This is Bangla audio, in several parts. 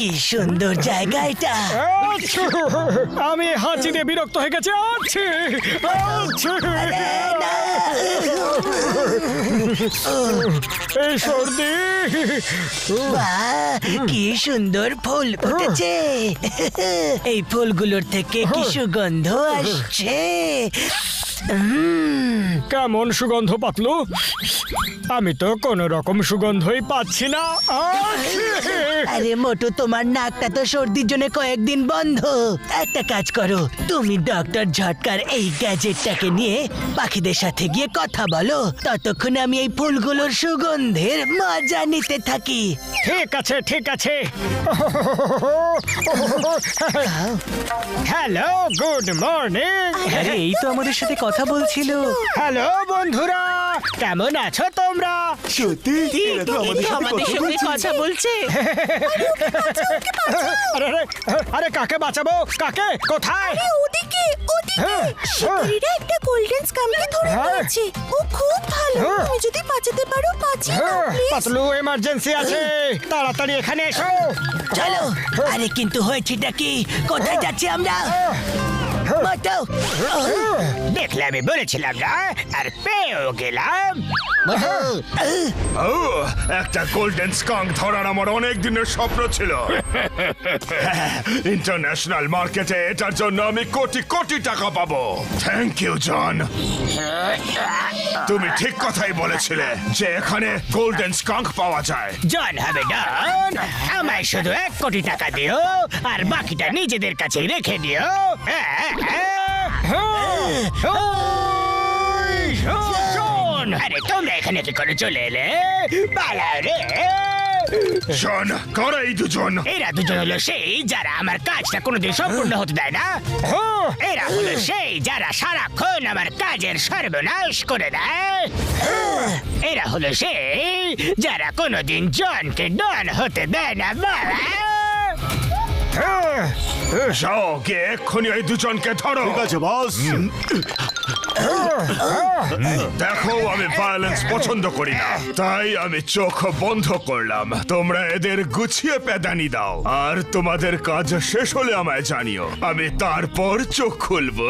কি সুন্দর জায়গা এটা। আমি হাঁচিতে বিরক্ত হয়ে গেছি। এই সর্দি। বাহ, কি সুন্দর ফুল ফুটেছে। এই ফুলগুলোর থেকে কি সুগন্ধ আসছে। কেমন সুগন্ধ পাতলু? আমি তো কোনো রকম সুগন্ধই পাচ্ছি না। আরে মোটু, তোমার নাকটা তো সর্দির জন্য কয়েকদিন বন্ধ। একটা কাজ করো, তুমি ডক্টর ঝটকার এই গ্যাজেটটাকে নিয়ে পাখিদের সাথে গিয়ে কথা বলো। ততক্ষণ আমি এই ফুলগুলোর সুগন্ধের মজা নিতে থাকি। ঠিক আছে, ঠিক আছে। Hello, good morning. আরে এই তো আমাদের সাথে কথা বলছিল। হ্যালো বন্ধুরা, কেমন আছো তোমরা? সত্যি এরা তো আমাদের সাথে কথা বলছে। আরে আরে আরে, কাকে বাঁচাবো? কাকে? কোথায়? ওদিকে হ্যাঁ, শিকারীরা একটা গোল্ডেন স্কামকে ধরে হ্যাঁ। নিয়েছে। ও খুব ভালো। হ্যাঁ। তুমি যদি বাঁচাতে পারো বাঁচিয়ে নাও, হ্যাঁ, প্লিজ। পাতলু এমার্জেন্সি আছে, তাড়াতাড়ি এখানে এসো। চলো। আরে কিন্তু হয়েছেটা কি? কোথায় যাচ্ছি আমরা? মোটু, দেখলে আমি বলেছিলাম না, আর পেয়েও গেলাম। ও, একটা গোল্ডেন স্কাঙ্ক ধরার আমার অনেক দিনের স্বপ্ন ছিল। ইন্টারন্যাশনাল মার্কেটে এটার জন্য আমি কোটি কোটি টাকা পাবো। থ্যাংক ইউ জন। তুমি ঠিক কথাই বলেছিলে যে এখানে গোল্ডেন স্কাঙ্ক পাওয়া যায়। জন হবে ডন, আমায় শুধু 1 কোটি টাকা দিও, আর বাকিটা নিজেদের কাছে রেখে দিও। জন, আরে তোমরা এখানে কি করে চলে এলে? পালাও রে। জন, কারা এই দুজন? এরা দুজন হলো সেই যারা আমার কাজটা কোনোদিন সম্পূর্ণ হতে দেয় না। এরা হলো সেই যারা সারাক্ষণ আমার কাজের সর্বনাশ করে দেয়। এরা হলো সেই যারা কোনোদিন জনকে ডন হতে দেয় না। যাও গিয়ে এক্ষুনি এই দুজনকে ধরো। ঠিক আছে বস। দেখো, আমি ভায়োলেন্স পছন্দ করি না, তাই আমি চোখ বন্ধ করলাম। তোমরা এদের গুছিয়ে পেদানি দাও, আর তোমাদের কাজ শেষ হলে আমায় জানিও, আমি তারপর চোখ খুলবো।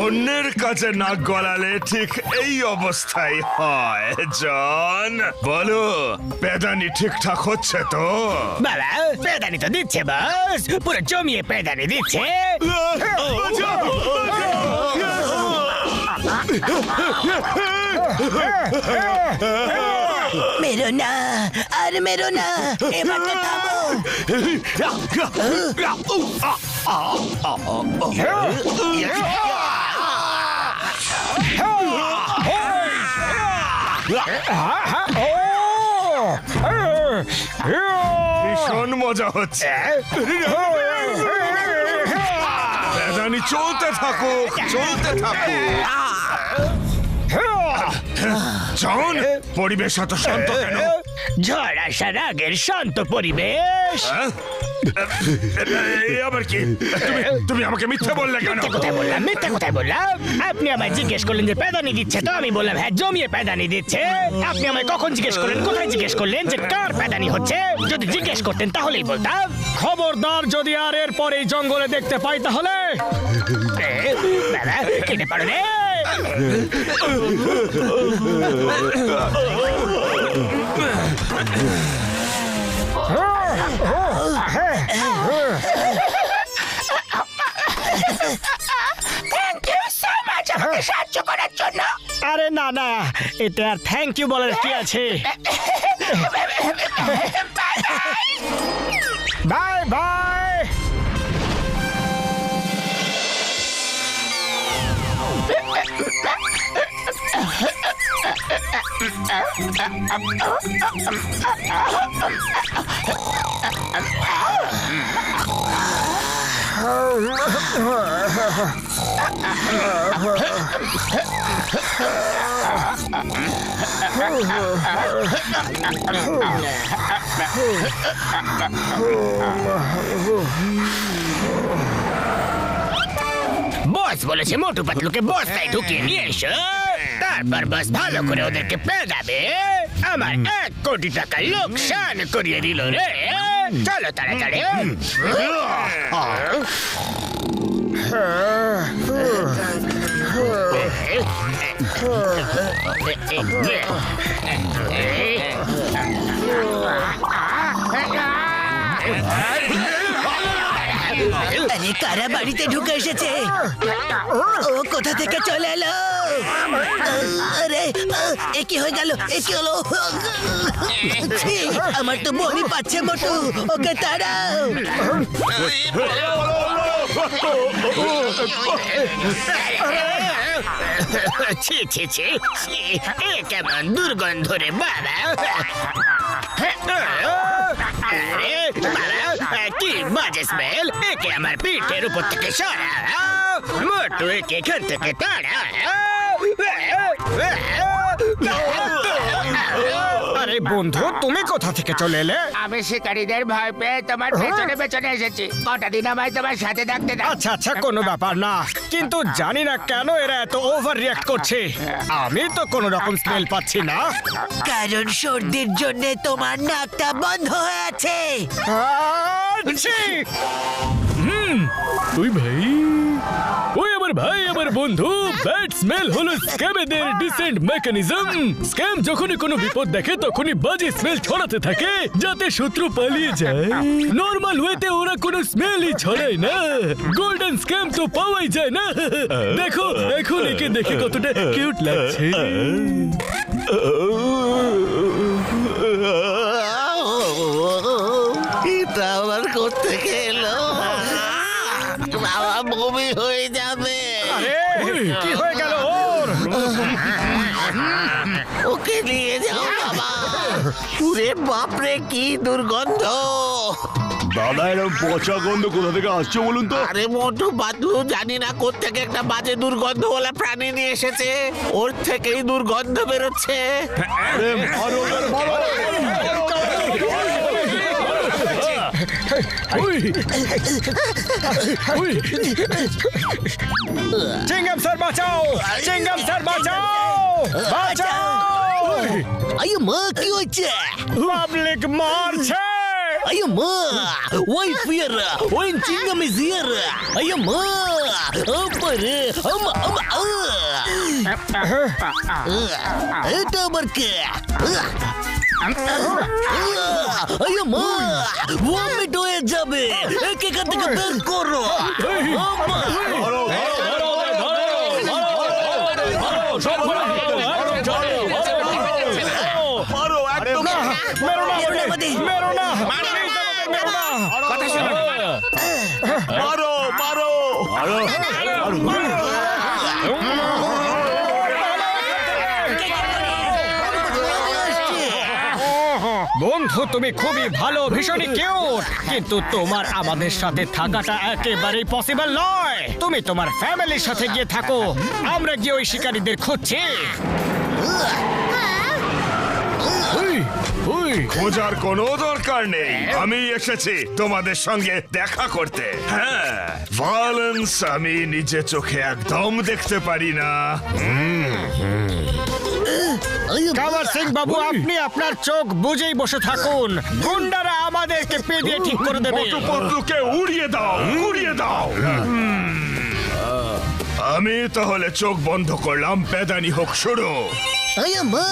অন্যের কাছে নাক গলালে ঠিক এই অবস্থাই হয়। জন, বলো, পেদানি ঠিকঠাক হচ্ছে তো? বাবা, পেদানি তো দিচ্ছে বস, পুরো জমিয়ে পেদানি দিচ্ছে। মেরো না, আর মেরো না, এবার তো থামো। ভীষণ মজা হচ্ছে। পেদানি চলতে থাকুক, চলতে থাকুক। জন, পরিবেশ এত শান্ত কেন? ঝড় আসার আগের শান্ত পরিবেশ। হ্যাঁ? এই আবার কি? তুমি আমাকে মিথ্যে বললে কেন? মিথ্যে কোথায় বললাম? মিথ্যে কোথায় বললাম? আপনি আমায় জিজ্ঞেস করলেন যে পেদানি দিচ্ছে, তো আমি বললাম হ্যাঁ, জমিয়ে পেদানি দিচ্ছে। আপনি আমায় কখন জিজ্ঞেস করলেন, কোথায় জিজ্ঞেস করলেন যে কার পেদানি হচ্ছে? যদি জিজ্ঞেস করতেন তাহলেই বলতাম। খবরদার যদি আর এর পরে জঙ্গলে দেখতে পাই তাহলে বাবা, কেটে পারো রে। সাহায্য করার জন্য। আরে না না, এটা আর থ্যাংক ইউ বলার কি আছে? Bye bye. বস বলেছে মোটু পাতলুকে বস্তায় ঢুকিয়ে নিয়ে এসো। তারপর বাস ভালো করে ওদেরকে পেদাবে। আমার 1 কোটি টাকা লোকসান করিয়ে দিল রে। চলো তাড়াতাড়ি। আরে কারা বাড়িতে ঢুকে এসেছে? ও কোথা থেকে চলে এলো? আরে এ কি হয়ে গেল? এ কি হলো? ছি, আমার তো বমি পাচ্ছে মোটু, ওকে তাড়াও। ছি ছি ছি ছি, এ কেমন দুর্গন্ধ রে বাবা। আরে বাবা, কি বাজে স্মেল। একে আমার পিঠের উপর থেকে সরাও। মোটু একে এখান থেকে তাড়াও। আরে বন্ধু, তুমি কোথা থেকে চলে এলে? আমি শিকারীদের ভয় পেয়ে তোমার পেছনে পেছনে এসেছি। কটা দিন আমায় তোমার সাথে থাকতে দাও। আচ্ছা আচ্ছা, কোনো ব্যাপার না, কিন্তু জানি না কেন এরা এত ওভার রিঅ্যাক্ট করছে। আমি তো কোনো রকম স্মেল পাচ্ছি না। কারণ সর্দির জন্য তোমার নাকটা বন্ধ হয়ে আছে। আচ্ছি! ওই ভাই, ওই আমার ভাই, আমার বন্ধু। ব্যাড স্মেল হলো স্ক্যামেদের ডিসেন্ট মেকানিজম। স্ক্যাম যখনই কোনো বিপদ দেখে তখনই বাজে স্মেল ছড়াতে থাকে যাতে শত্রু পালিয়ে যায়। নর্মাল ওয়েতে ওরা কোনো স্মেলই ছড়ায় না। গোল্ডেন স্ক্যাম তো পাওয়াই যায় না। দেখো এখন একে দেখে কতটা কিউট লাগছে। এটা আবার কোত্থেকে এলো? বাবা বমি হয়ে যাবে। আরে কি হয়ে গেল ওর? ওকে নিয়ে যাও বাবা। পুরে বাপরে কি দুর্গন্ধ। দাদা, এরকম পচা গন্ধ কোথা থেকে আসছে বলুন তো? আরে মোটু বাদু, জানি না কোত্থেকে একটা বাজে দুর্গন্ধ ওলা প্রাণী নিয়ে এসেছে। ওর থেকেই দুর্গন্ধ বেরোচ্ছে। আরে মারো, মারো, চিংগাম স্যার বাঁচাও! চিংগাম স্যার বাঁচাও! বাঁচাও! আরে মা, কি হচ্ছে? পাবলিক মারছে! আরে মা, ওই ফিয়ার, ওই চিংগাম ইজ হিয়ার। আরে মা, আরে এটা আবার কে? আরে মা, ভমিট হয়ে যাবে। একে এখান থেকে বের করো। মারো, একদম না। মেরো না! মেরো না! কথা শোনো। মারো, মারো, বন্ধু, তুমি খুবই ভালো, ভীষণই কিউট, কিন্তু তোমার আমাদের সাথে থাকাটা একেবারেই পসিবল নয়। তুমি তোমার ফ্যামিলির সাথে গিয়ে থাকো, আমরা গিয়ে ওই শিকারীদের খুঁজছি। খোঁজার কোনো দরকার নেই, আমি এসেছি তোমাদের সঙ্গে দেখা করতে। হ্যাঁ, ভায়োলেন্স আমি নিজে চোখে একদম দেখতে পারি না। কামার সিং বাবু, আপনি আপনার চোখ বুঝেই বসে থাকুন। গুন্ডারা আমাদেরকে পেদিয়ে ঠিক করে দেবে। পটুকে উড়িয়ে দাও, উড়িয়ে দাও। আমি তাহলে চোখ বন্ধ করলাম, পেদানি হোক শুরু। আরে মা,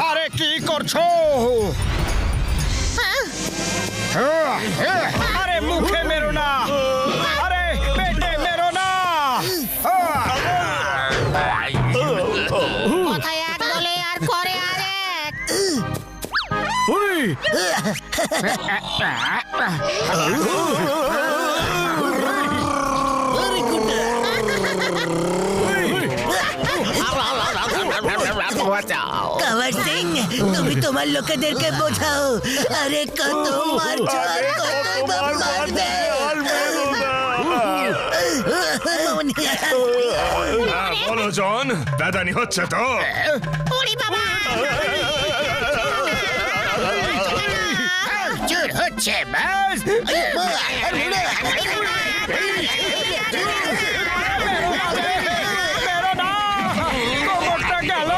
আরে কি করছো? আরে মুখে মেরো না, আরে পেটে মেরো না। কথায় এক বলে আর করে আরেক। কামার সিং, তুমি তোমার লোকেদেরকে বোঝাও। আরে কত মারছো, আর কতই বা মারবে। বলো জন, পেদানি হচ্ছে তো? ওরে বাবা, জোর হচ্ছে বাস। মেরো না, কোমরটা গেল।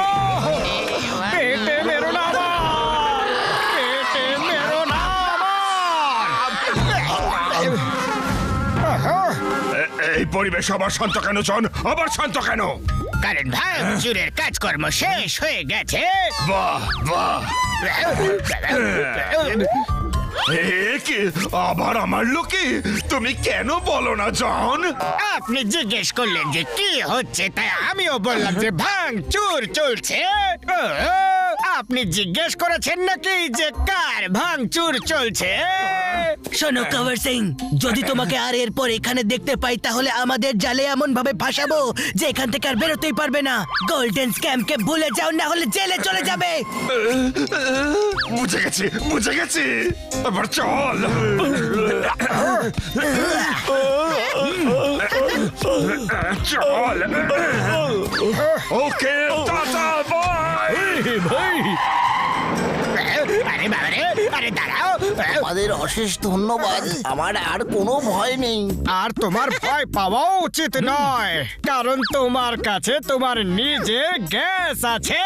পেটে মেরো না আমার, পেটে মেরো না আমার। এই পরিবেশ আবার শান্ত কেন জন? আবার শান্ত কেন? কারণ ভাঙচুরের কাজকর্ম শেষ হয়ে গেছে। বাহ বাহ, এ কি আবার আমার লোকে? তুমি কেন বলো না জন? আপনি জিজ্ঞেস করলেন যে কি হচ্ছে, তাই আমিও বললাম যে ভাঙচুর চলছে। ও, আপনি জিজ্ঞেস করেছেন নাকি যে কার ভাঙচুর চলছে? শোনো কভার সিং, যদি তোমাকে আর এরপর এখানে দেখতে পাই তাহলে আমাদের জালে এমন ভাবে ফাঁসাবো যে এখান থেকে আর বেরোতেই পারবে না। গোল্ডেন স্ক্যামকে ভুলে যাও, না হলে জেলে চলে যাবে। বুঝে গেছি, বুঝে গেছি। এবার চল। চল। ওকে, টাটা, বাই। ভাই আরে বাবারে, আরে দাঁড়াও। আমাদের অশেষ ধন্যবাদ, আমার আর কোনো ভয় নেই। আর তোমার ভয় পাওয়া উচিত নয়, কারণ তোমার কাছে তোমার নিজের গ্যাস আছে।